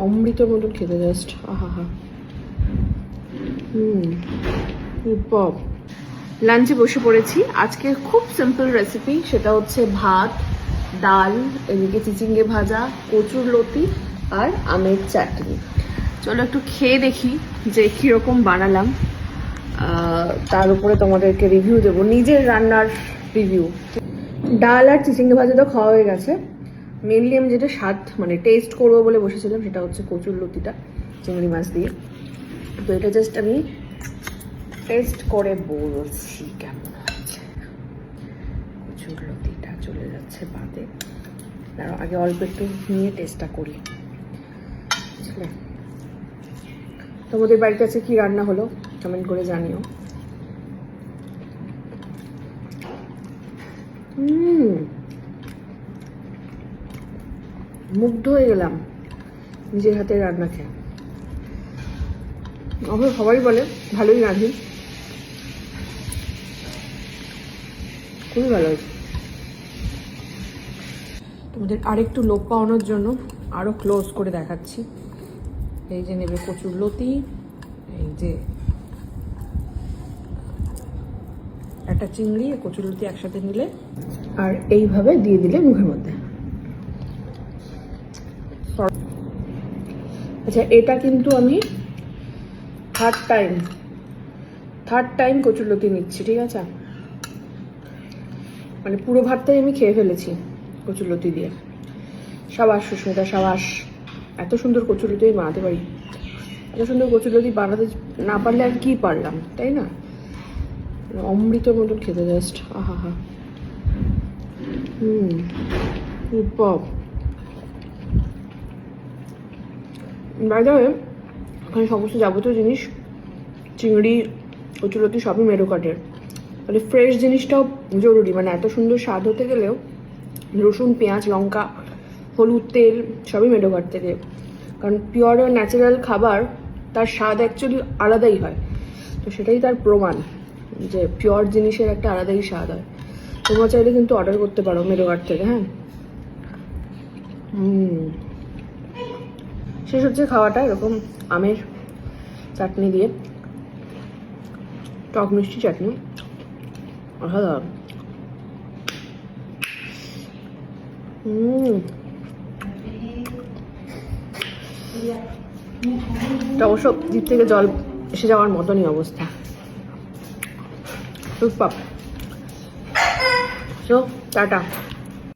অমৃতর মতন খেতে জাস্ট আহা হা। লাঞ্চে বসে পড়েছি। আজকে খুব সিম্পল রেসিপি, সেটা হচ্ছে ভাত, ডাল, এদিকে চিচিঙ্গে ভাজা, কচুর লতি আর আমের চাটনি। চলো একটু খেয়ে দেখি যে কীরকম বানালাম, তার উপরে তোমাদেরকে রিভিউ দেবো, নিজের রান্নার রিভিউ। ডাল আর চিচিঙ্গে ভাজা তো খাওয়া হয়ে গেছে। মেনলি আমি যেটা স্বাদ মানে টেস্ট করবো বলে বসেছিলাম সেটা হচ্ছে কচুর লতিটা চিংড়ি মাছ দিয়ে। তো এটা জাস্ট আমি টেস্ট করে বলছি কেমন হয়েছে। কচুর লতিটা চলে যাচ্ছে বাদে, তার আগে অল্প একটু নিয়ে টেস্টটা করি। তোমাদের বাড়িতে আছে কি রান্না হলো কমেন্ট করে জানিও। মুগ্ধ হয়ে গেলাম নিজের হাতে রান্না খেয়ে। অবশ্য সবাই বলে ভালোই রাঁধি, খুবই ভালো হয়েছে। তোমাদের আরেকটু লোক পাওয়ানোর জন্য আরো ক্লোজ করে দেখাচ্ছি। এই যে নেবে কচুর লতি, এই যে একটা চিংড়ি কচুর লতি একসাথে নিলে আর এইভাবে দিয়ে দিলে মুখের মধ্যে। আচ্ছা, এটা কিন্তু আমি থার্ড টাইম কচুর লতি নিচ্ছি, ঠিক আছে? মানে পুরো ভাতটাই আমি খেয়ে ফেলেছি কচুর লতি দিয়ে। সাবাস সুস্মিতা, সাবাস। এত সুন্দর কচুর লতি আমি বানাতে পারি। এত সুন্দর কচুর লতি বানাতে না পারলে আর কি পারলাম, তাই না? অমৃতর মতন খেতে জাস্ট আহা হা। বাইরে ওখানে সমস্ত যাবতীয় জিনিস, চিংড়ি, কচুরলতি সবই মেরুকাটের। মানে ফ্রেশ জিনিসটাও জরুরি, মানে এত সুন্দর স্বাদ হতে গেলেও রসুন, পেঁয়াজ, লঙ্কা, হলুদ, তেল সবই মেরুকাট থেকে। কারণ পিওর ও ন্যাচারাল খাবার তার স্বাদ অ্যাকচুয়ালি আলাদাই হয়। তো সেটাই তার প্রমাণ যে পিওর জিনিসের একটা আলাদাই স্বাদ হয়। তোমরা চাইলে কিন্তু অর্ডার করতে পারো মেরুকাট থেকে। হ্যাঁ, শেষ হচ্ছে খাওয়াটা এরকম আমের চাটনি দিয়ে, টক মিষ্টি চাটনি, অসাধারণ। অবশ্য জিভ থেকে জল এসে যাওয়ার মতনই অবস্থা। সুপার। টাটা।